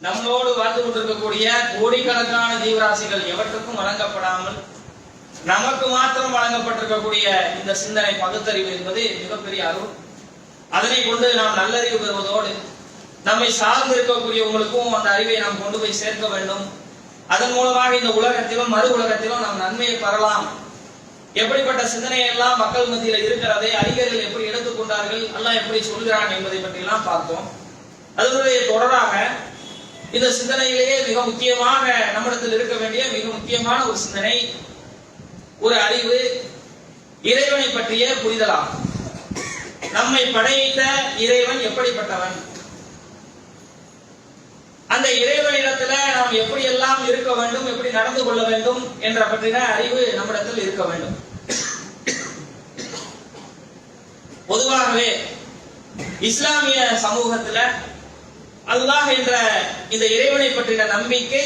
நம்மளோடு வாழ்ந்து கொண்டிருக்கக்கூடிய கோடிக்கணக்கான ஜீவராசிகள் எவற்றுக்கும் வழங்கப்படாமல் நமக்கு மாத்திரம் வழங்கப்பட்டிருக்கக்கூடிய இந்த சிந்தனை பகுத்தறிவு என்பது மிகப்பெரிய அருள். அதனை கொண்டு நாம் நல்லறிவு பெறுவதோடு நம்மை சார்ந்து இருக்கக்கூடியவங்களுக்கும் அந்த அறிவை நாம் கொண்டு போய் சேர்க்க வேண்டும். அதன் மூலமாக இந்த உலகத்திலும் மறு உலகத்திலும் நாம் நன்மையை பெறலாம். எப்படிப்பட்ட சிந்தனை எல்லாம் மக்கள் மத்தியில் இருக்கிறதை அறிஞர்கள் எப்படி எடுத்துக்கொண்டார்கள், அல்லாஹ் எப்படி சொல்கிறான் என்பதை பற்றி எல்லாம் பார்த்தோம். அதனுடைய தொடராக இந்த சிந்தனையிலேயே மிக முக்கியமாக நம்மிடத்தில் இருக்க வேண்டிய மிக முக்கியமான ஒரு சிந்தனை, ஒரு அறிவு, இறைவனை பற்றிய புரிதலாகும். நம்மை படைத்த இறைவன் எப்படிப்பட்டவன், அந்த இறைவனிடத்துல நாம் எப்படி எல்லாம் இருக்க வேண்டும், எப்படி நடந்து கொள்ள வேண்டும் என்ற பற்றின அறிவு நம்மிடத்தில் இருக்க வேண்டும். பொதுவாகவே இஸ்லாமிய சமூகத்துல அல்லாஹ் என்ற இந்த இறைவனை பற்றின நம்பிக்கை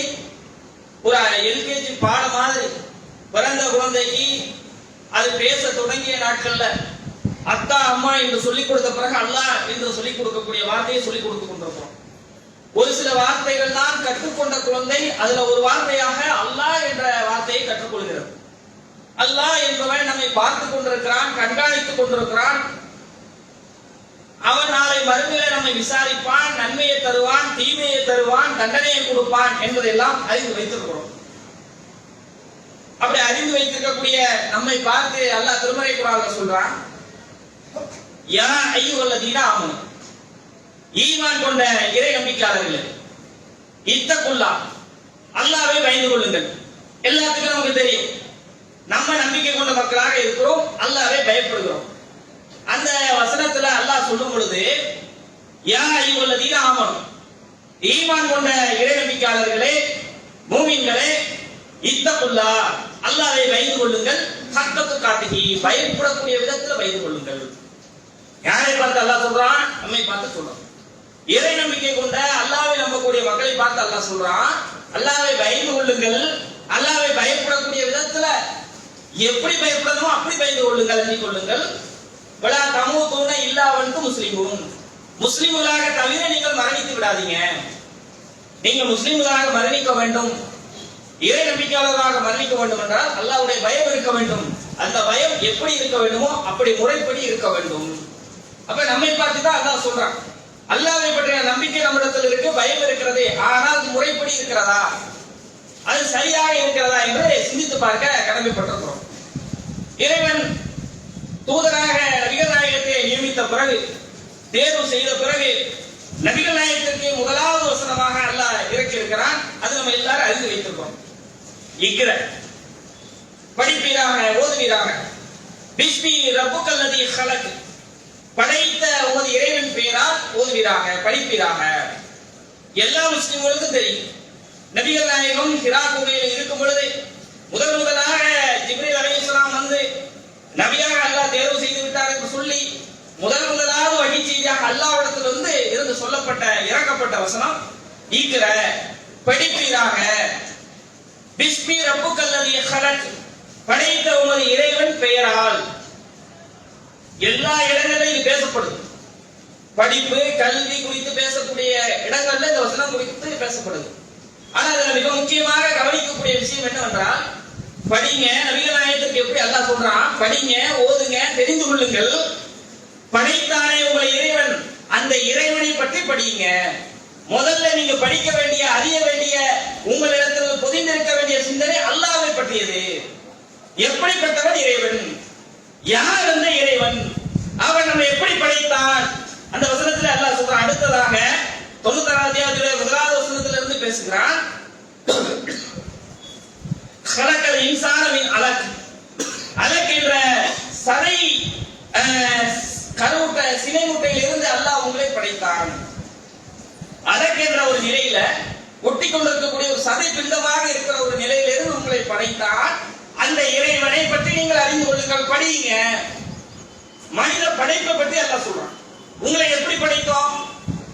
ஒரு எல்கேஜி பாடம் மாதிரி. பிறந்த குழந்தைக்கு அது பேச தொடங்கிய நாட்கள்ல அத்தா அம்மா என்று சொல்லிக் கொடுத்த பிறகு அல்லாஹ் என்று சொல்லிக் கொடுக்கக்கூடிய வார்த்தையை சொல்லிக் கொடுத்து கொண்டிருக்கிறோம். ஒரு சில வார்த்தைகள் தான் கற்றுக்கொண்ட குழந்தை அதுல ஒரு வார்த்தையாக அல்லாஹ் என்ற வார்த்தையை கற்றுக்கொள்கிறது. அல்லாஹ் என்பவன் நம்மை பார்த்து கொண்டிருக்கிறான், கண்காணித்துக் கொண்டிருக்கிறான். அவன் நாளை மறுமையிலே நம்மை விசாரிப்பான், நன்மையை தருவான், தீமையை தருவான், தண்டனையை கொடுப்பான் என்பதெல்லாம் அறிந்து வைத்திருக்கிறோம். அப்படி அறிந்து வைத்திருக்கக்கூடிய நம்மை பார்த்து அல்லாஹ் திருமறை குர்ஆன்ல சொல்றான், யா அய்யுஹல்லதீன ஆமனு, ஈமான் கொண்ட இறை நம்பிக்கையாளர்களே, இத்தகுல்லா, அல்லாஹ்வை பயந்து கொள்ளுங்கள். எல்லாத்துக்கும் நமக்கு தெரியும், நம்ம நம்பிக்கை கொண்ட மக்களாக இருக்கிறோம், அல்லாஹ்வை பயப்படுகிறோம். அந்த வசனத்துல அல்லாஹ் சொல்லும் பொழுது யா அய்யுஹல்லதீன ஆமனு, ஈமான் கொண்ட இறை நம்பிக்கையாளர்களே, மூமின்களே, இத்தகுல்லா, அல்லாஹ்வை பயந்து கொள்ளுங்கள், ஹக்கத்து காத்திஹி, பயப்படக்கூடிய விதத்துல பயந்து கொள்ளுங்கள். யாரை பார்த்து அல்லாஹ் சொல்றான்? நம்மை பார்த்து சொல்றான். இறை நம்பிக்கை கொண்ட அல்லாஹ்வை நம்பக்கூடிய மக்களை பார்த்து அல்லாஹ் சொல்றான், அல்லாஹ்வை பயந்து கொள்ளுங்கள், அல்லாஹ்வை பயப்படக்கூடிய விதத்துல எப்படி பயப்படணுமோ அப்படி பயந்து கொள்ளுங்கள், அஞ்சிக் கொள்ளுங்கள். வலா தமூதுன இல்லா வன்தும் முஸ்லிமூன், முஸ்லிம்களாக தவிர நீங்கள் மரணித்து விடாதீங்க. நீங்க முஸ்லிம்களாக மரணிக்க வேண்டும், இறை நம்பிக்கையாளராக மரணிக்க வேண்டும் என்றால் அல்லாஹ்வுடைய பயம் இருக்க வேண்டும். அந்த பயம் எப்படி இருக்க வேண்டுமோ அப்படி முறைப்படி இருக்க வேண்டும். அப்ப நம்மை பார்த்து தான் அல்லாஹ் சொல்றான், அல்லாஹ்வை பற்றிய நம்பிக்கை நம்மிடத்தில் இருக்கு, பயம் இருக்கிறது, ஆனால் முறைப்படி இருக்கிறதா, அது சரியாக இருக்கிறதா என்று சிந்தித்து பார்க்க கடமைப்பட்டிருக்கிறோம். இறைவன் தூதராக நபிகள் நாயகத்தை நியமித்த பிறகு, தேர்வு செய்த பிறகு, நபிகள் நாயகத்திற்கு முதலாவது வசனமாக அல்லாஹ் இறக்கி இருக்கிறான். அது நம்ம எல்லாரும் அறிந்து வைத்திருக்கிறோம். இக்ர, படிப்பீராக, ஓதுவீராக. பிஸ்மி ரப்புக்கல்லதீ ஹலக், படைத்த உமது இறைவன் பெயரால் ஓதுவீராக, படிப்பீராக. எல்லா முஸ்லிம்களுக்கும் தெரியும், நபிகள் நாயகம் ஹிரா குகையில் இருக்கும் பொழுது முதலாக ஜிப்ரீல் அலைஹிஸ்ஸலாம் வந்து நபியாக அல்லாஹ் தேர்வு செய்து விட்டார் என்று சொல்லி முதலாவது வகை செய்தியாக அல்லாஹ்விடத்தில் இருந்து சொல்லப்பட்ட இறக்கப்பட்ட வசனம் இக்ர, படிப்பீராக. பிஸ்மி ரப்புக்கல்லதீ ஹலக், படைத்த உமது இறைவன் பெயரால். எல்லா இடங்களிலும் இது பேசப்படுது. படிப்பு, கல்வி குறித்து பேசக்கூடிய இடங்கள்ல இந்த வசனம் குறித்து பேசப்படுது. ஆனா அதுல மிக முக்கியமாக கவனிக்கக்கூடிய விஷயம் என்னவென்றால், படிங்க, நபிகள் நாயகத்திற்கு எப்படி அல்லாஹ் சொல்றான், படிங்க, ஓதுங்க, தெரிந்து கொள்ளுங்கள். படைத்தானே உங்களை இறைவன், அந்த இறைவனை பற்றி படியுங்க. முதல்ல நீங்க படிக்க வேண்டிய, அறிய வேண்டிய, உங்களிடத்தில் பொதிந்திருக்க வேண்டிய சிந்தனை அல்லாஹ்வை பற்றியது. எப்படிப்பட்டவன் இறைவன், யார் அந்த இறைவன், அவன் நம்ம எப்படி படைத்தான், அந்த வசனத்தில் அல்லாஹ் சொல்றான். அடுத்ததாக 96 அத்தியாயத்திலே முதலாவது வசனத்துல இருந்து பேசுகிறான். خلقல் இன்சான மின் அலக், அலக் என்ற சதை கருவுட்ட சினை முட்டையில் இருந்து அல்லாஹ் உங்களை படைத்தான். அலக் என்ற ஒரு நிலையில ஒட்டி கொண்டிருக்கக்கூடிய ஒரு சதை பிண்டமாக இருக்கிற ஒரு நிலையிலிருந்து உங்களை படைத்தான். அந்த இறைவனை பற்றி நீங்கள் அறிந்து கொள்ளுங்கள், படியுங்க. மனித படைப்பை பற்றி அல்லாஹ் சொல்றான். உங்களை எப்படி படைத்தோம்?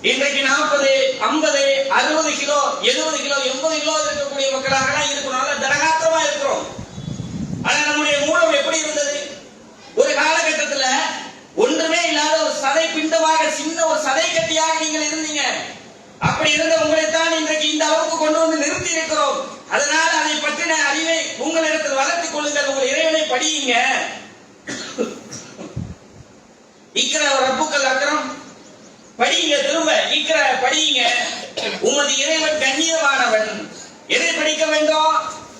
இன்றைக்கு 40, 50, 60 கிலோ, 70 கிலோ, 80 கிலோ இருக்கக்கூடிய மக்களாக இருக்கனால தரகாத்திரமா இருக்கிறோம். ஆனா நம்முடைய மூலம் எப்படி இருந்தது? ஒரு காலகட்டத்தில் ஒன்றுமே இல்லாத ஒரு சதை பிண்டமாக, சின்ன ஒரு சதை கட்டியாக நீங்கள் இருந்தீங்க. அப்படி இருந்த உங்களைத்தான் இன்றைக்கு இந்த அளவுக்கு கொண்டு வந்து நிறுத்தி இருக்கிறோம். அதனால் அதை பற்றின அறிவை உங்களிடத்தில் வளர்த்துக் கொள்ளுங்கள். உங்கள் இறைவனை படியுங்க. இக்கிற ரப்புக்கள் அக்ரம் படியுங்க. திரும்ப இக்கிற படியுங்க. உமது இறைவன் கண்ணியமானவன். எதை படிக்க வேண்டும்?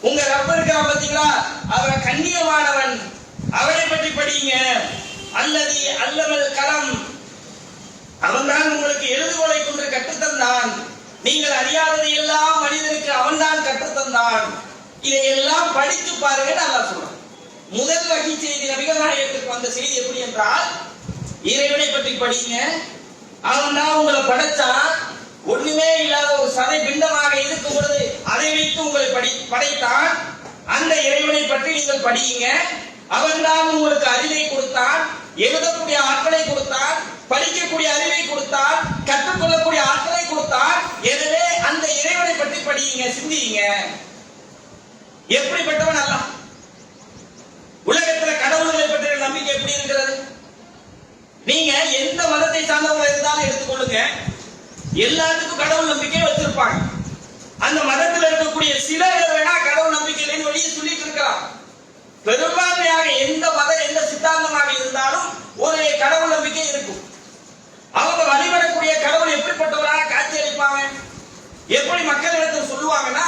உங்க ரப்ப இருக்கிற பார்த்தீங்களா, அவன் கண்ணியமானவன். அவனை பற்றி படியுங்க. அல்லது அல்லமல் கலம், அவன்தான் உங்களுக்கு எழுதுகோலை கொண்டு கற்றுத்தந்தான். நீங்கள் அறியாததை எல்லாம் மனிதனுக்கு அவன்தான் கற்றுத்தந்தான். இதையெல்லாம் படித்து பாருங்க. நல்லா சொல்றான். முதல் வகை செய்தி நபிகள் நாயகத்துக்கு வந்த செய்தி எப்படி என்றால், இறைவனை பற்றி படிங்க. அவன் தான் உங்களை படைச்சான். ஒண்ணுமே இல்லாத ஒரு சதை பிண்டமாக இருக்கும் பொழுது அதை வைத்து உங்களை படைத்தான். அந்த இறைவனை பற்றி நீங்கள் படியுங்க. அவன் தான் உங்களுக்கு அறிவை கொடுத்தான், எழுதக்கூடிய ஆற்றலை கொடுத்தான், படிக்கக்கூடிய அறிவை கொடுத்தான், கற்றுக்கொள்ளக்கூடிய ஆற்றலை கொடுத்தான். எனவே அந்த இறைவனை பற்றி படியுங்க, சிந்தியுங்க. எப்படிப்பட்டவன் அல்ல? உலகத்துல கடவுள்களை பற்றிய நம்பிக்கை எப்படி இருக்கிறது? நீங்க எந்த மதத்தை சார்ந்தவங்க இருந்தாலும் எடுத்துக்கொள்ளுங்க, எல்லாத்துக்கும் கடவுள் நம்பிக்கை வச்சிருப்பாங்க. அந்த மதத்தில் இருக்கக்கூடிய சிலர் வேணா கடவுள் நம்பிக்கை வெளியே சொல்லிட்டு இருக்கலாம். பெரும்பான்மையாக எந்த மதம் எந்த சித்தாந்தமாக இருந்தாலும் ஒரு கடவுள் நம்பிக்கை இருக்கும். அவங்க வழிபடக்கூடிய கடவுள் எப்படிப்பட்டவராக காட்சி அளிப்பாங்க, எப்படி மக்களிடத்தில் சொல்லுவாங்கன்னா,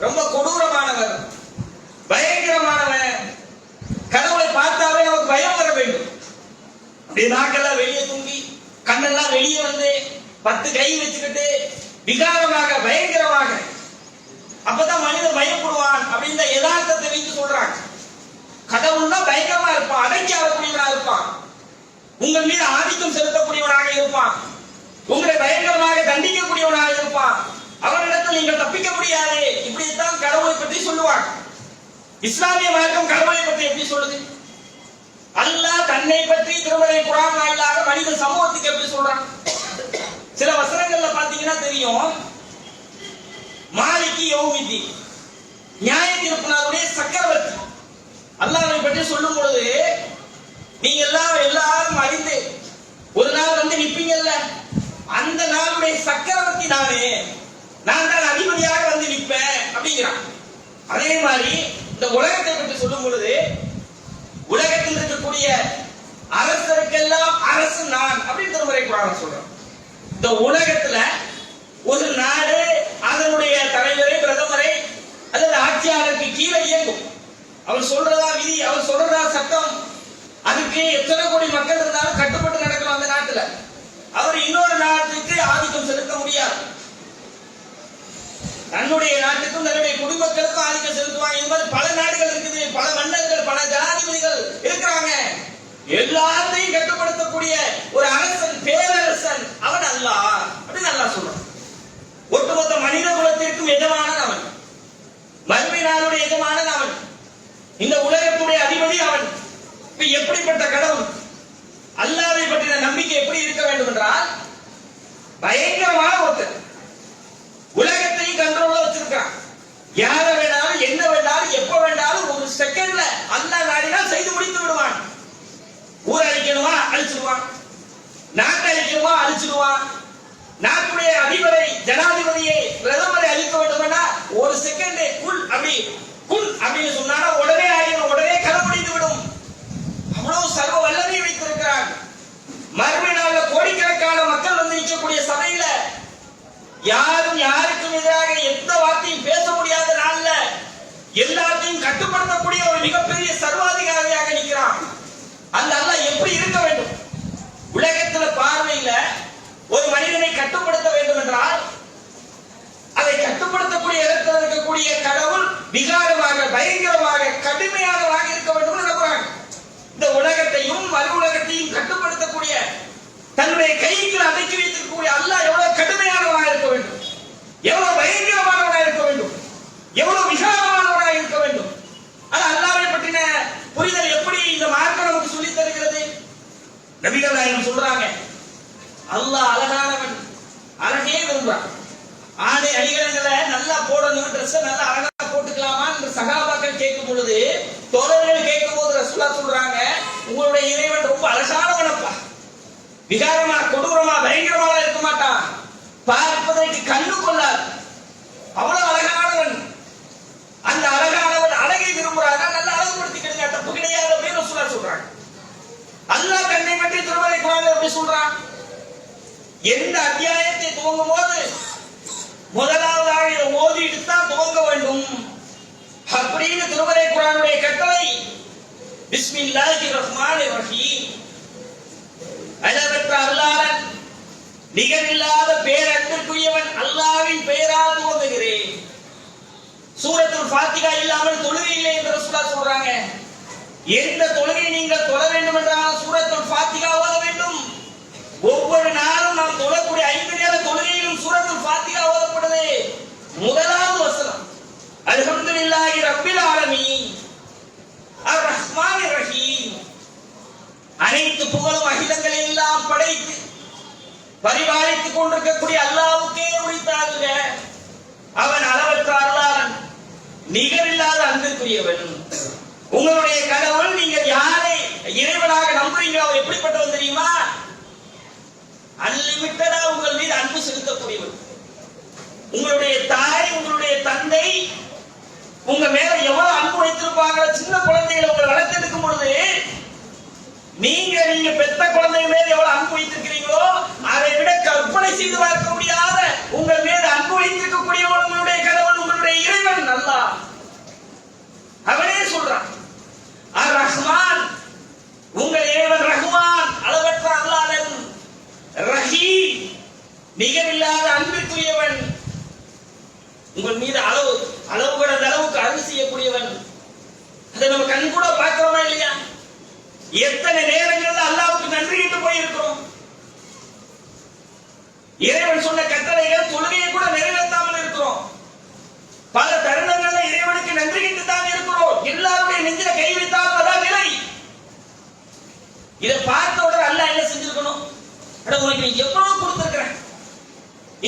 ரொம்ப கொடூரமானவர், பயங்கரமானவன். கடவுளை பார்த்தாவே நமக்கு பயம் வர வேண்டும். அப்படி நாக்கெல்லாம் வெளியே தூங்கி கண்ணெல்லாம் வெளியே வந்து 10 கை வச்சுக்கிட்டு விகாரமாக பயங்கரமாக, அப்பதான் மனிதன் பயப்படுவான் அப்படின்ற யதார்த்தத்தை வைத்து சொல்றாங்க. கடவுள்னா பயங்கரமா இருப்பான், அடக்கி ஆளக்கூடியவனாக இருப்பான், உங்கள் மீது ஆதிக்கம் செலுத்தக்கூடியவனாக இருப்பான், உங்களை பயங்கரமாக தண்டிக்கக்கூடியவனாக இருப்பான், அவரிடத்தில் நீங்கள் தப்பிக்க முடியாது. இப்படித்தான் கடவுளை பற்றி சொல்லுவாங்க. இஸ்லாமிய மார்க்கம் கடவுளை பற்றி எப்படி சொல்லுது? அல்லாஹ் தன்னை பற்றி திருமலை குர்ஆன் வாயிலாக மனித சமூகத்துக்கு எப்படி சொல்றான்? சில வசனங்கள்ல பாத்தீங்கன்னா தெரியும், மாலிகி யௌமித்தீன், நியாய தீர்ப்பினுடைய சக்கரவர்த்தி. அல்லாஹ்வை பற்றி சொல்லும் பொழுது நீங்க எல்லாரும் அறிந்து ஒரு நாள் வந்து நிப்பீங்கல்ல, அந்த நாளுடைய சக்கரவர்த்தி நானே, நான் தான் அதிபதியாக வந்து நிற்பேன் அப்படிங்கிறான். அதே மாதிரி இந்த உலகத்தை பற்றி சொல்லும் பொழுது, உலகத்தில் இருக்கக்கூடிய அரசருக்கெல்லாம் அரசு நான் அப்படின்னு திருமறை குர்ஆன் சொல்றேன். இந்த உலகத்துல ஒரு நாடு அதனுடைய தலைவரை, பிரதமரை அல்லது ஆட்சியாளருக்கு கீழே இயங்கும். அவர் சொல்றதா விதி, அவர் சொல்றதா சட்டம். அதுக்கு எத்தனை கோடி மக்கள் இருந்தாலும் கட்டுப்பட்டு நடக்கணும் அந்த நாட்டுல. அவர் இன்னொரு நாட்டுக்கு ஆதிக்கம் செலுத்த முடியாது. தன்னுடைய நாட்டுக்கும் தன்னுடைய குடிமக்களுக்கும் ஆதிக்கம் செலுத்துவாங்க. இந்த மாதிரி பல நாடுகள் இருக்குது, பல மன்னர்கள், பல ஜனாதிபதிகள் இருக்கிறாங்க. எல்லாத்தையும் கட்டுப்படுத்தக்கூடிய ஒரு அரசன், பேரரசன், அவன் அல்லாஹ் அப்படின்னு அல்லாஹ் சொல்றான். ஒட்டுமொத்த மனித குலத்திற்கும் எஜமானன் அவன், மறுமை நாளுடைய எஜமானன் அவன், இந்த உலகத்துடைய அதிபதி அவன். இப்ப எப்படிப்பட்ட கடவுள்? அல்லாஹ்வை பற்றின நம்பிக்கை எப்படி இருக்க வேண்டும் என்றால், பயங்கரமான ஒருத்தர், உலகத்தையும் கண்ட்ரோல்ல வச்சிருக்கான். யார வேணாலும் என்ன வேணாலும் எப்ப வேணாலும் ஒரு செகண்ட்ல அல்லாஹ் நாடினால் செய்து முடித்து விடுவான். ஊர் அழிக்கணுமா அழிச்சிடுவான், நாட்டை அழிக்கணுமா அழிச்சிடுவான். நாட்டுடைய அதிபரை, ஜனாதிபதியை, பிரதமரை அழிக்க வேண்டும்னா ஒரு செகண்ட் குல் அப்படின்னு சொன்னா உடனே ஆகிடும், உடனே களமடித்து விடும். அவ்வளவு சர்வ வல்லமை வைத்திருக்கிறார். மறுமை நாள்ல கோடிக்கணக்கான மக்கள் வந்து நிற்கக்கூடிய சபையில யாரும் யாருக்கும் எதிராக எந்த வார்த்தையும் பேச முடியாத நாள்ல எல்லாத்தையும் கட்டுப்படுத்தக்கூடிய ஒரு மிகப்பெரிய சர்வாதிகாரியாக நிற்கிறான். அந்த அல்லாஹ் எப்படி இருக்க வேண்டும்? உலகத்துல பார்வையில ஒரு மனிதனை கட்டுப்படுத்த வேண்டும் என்றால், அதை கட்டுப்படுத்தக்கூடிய இடத்தில் இருக்கக்கூடிய கடவுள் விகாரமாக, பயங்கரமாக, கடுமையானதாக இருக்க வேண்டும் நினைக்கிறாங்க. இந்த உலகத்தையும் மறு உலகத்தையும் கட்டுப்படுத்தக்கூடிய, தன்னுடைய கைக்கு அடக்கி வைத்திருக்கக்கூடிய அல்லாஹ் எவ்வளவு கடுமையானவனாக இருக்க வேண்டும், எவ்வளவு பயங்கரமானவனாக இருக்க வேண்டும், எவ்வளவு விகாரமானவனாக இருக்க வேண்டும். அது அல்லாஹ்வை பற்றின புரிதல் எப்படி இந்த மார்க்கம் நமக்கு சொல்லித் தருகிறது? நபிகள் நாயகம் சொல்றாங்க, அல்லாஹ் அழகானவன், அழகே விரும்புறான். ஆடை அணிகலன்களை நல்லா போடணும், ட்ரெஸ் நல்லா அழகா போட்டுக்கலாமா என்று சகாபாக்கள் கேட்கும் பொழுது, தோழர்கள் கேட்கும் போது ரசூலுல்லாஹ் சொல்றாங்க, உங்களுடைய இறைவன் ரொம்ப அழகானவனப்பா, விகாரமா, கொடூரமா, பயங்கரமா இருக்க மாட்டான், பார்ப்பதற்கு கண்ணு கொள்ளாது, முதலாவதாக இதை ஓதிட்டு தான் துவங்க வேண்டும் அப்படின்னு திருமறை குர்ஆனுடைய கட்டளை. பிஸ்மில்லாஹிர் ரஹ்மானிர் ரஹீம். அளவற்ற அல்லாஹ் நிகரில்லாத பேரன்பிற்குரியவன் அல்லாஹ்வின் பெயரால் துவங்குகிறேன். சூரத்துல் ஃபாத்திஹா இல்லாமல் தொழுகை இல்லை என்று ரசூலுல்லாஹ் சொல்றாங்க. எந்த தொழுகை நீங்கள் தொழ வேண்டும் என்றால் சூரத்துல் ஃபாத்திஹா ஓத வேண்டும். ஒவ்வொரு நாளும் நாம் தொழக்கூடிய 5 நேர தொழுகையிலும் சூரத்துல் ஃபாத்திஹா ஓதப்படுது. முதலாவது வசனம் அல்ஹம்துலில்லாஹி ரப்பில் ஆலமீன் அர் ரஹ்மானிர் ரஹீம். அனைத்து புகழும் அகிலங்களை எல்லாம் படைத்து பரிபாலித்துக் கொண்டிருக்கக்கூடிய அல்லாஹ்வுக்கே உரித்தாகுக. அவன் அளவற்ற அருளாளன், நிகரில்லாத அன்பிற்குரியவன். உங்களுடைய கடவுள், நீங்கள் யாரை இறைவனாக நம்புறீங்களோ அவர் எப்படிப்பட்டவன் தெரியுமா? அன்லிமிட்டடா உங்கள் மீது அன்பு செலுத்தக்கூடியவர். உங்களுடைய தாய், உங்களுடைய தந்தை உங்க மேல எவ்வளவு அன்பு வைத்திருப்பாங்க. சின்ன குழந்தைகளை உங்களை வளர்த்தெடுக்கும் பொழுது நீங்க பெத்த குழந்தை மேல எவ்வளவு அன்பு வைத்திருக்கிறீங்களோ அதை விட கற்பனை செய்து பார்க்க முடியாத உங்கள் மீது அன்பு வைத்திருக்கக்கூடிய உங்களுடைய கடவுள், உங்களுடைய இறைவன் அல்லாஹ். அவனே சொல்றான் அர் ரஹ்மான், உங்கள் இறைவன் ரஹ்மான், அளவற்ற அல்லாஹ். ரஹீம், நிகரில்லாத அன்பிற்குரியவன், உங்கள் மீது அளவு கடந்த அளவுக்கு அருள் செய்யக்கூடியவன். அதை நம்ம கண் கூட பார்க்கிறோமா இல்லையா? எத்தனை நேரங்கள் அல்லாஹ்வுக்கு நன்றியிட்டு போயிருக்கிறோம். இறைவன் சொன்ன கட்டளைகள் தொழுகையை கூட நிறைவேற்றாமல் இருக்கிறோம். பல தருணங்கள்ல இறைவனுக்கு நன்றியிட்டு தான் இருக்கிறோம். எல்லாருடைய நெஞ்சில கை வைத்தால் அதான் நிலை. இதை பார்த்த உடனே அல்லாஹ் என்ன செஞ்சிருக்கணும்? அட, உனக்கு எவ்வளவு கொடுத்திருக்கிறேன்,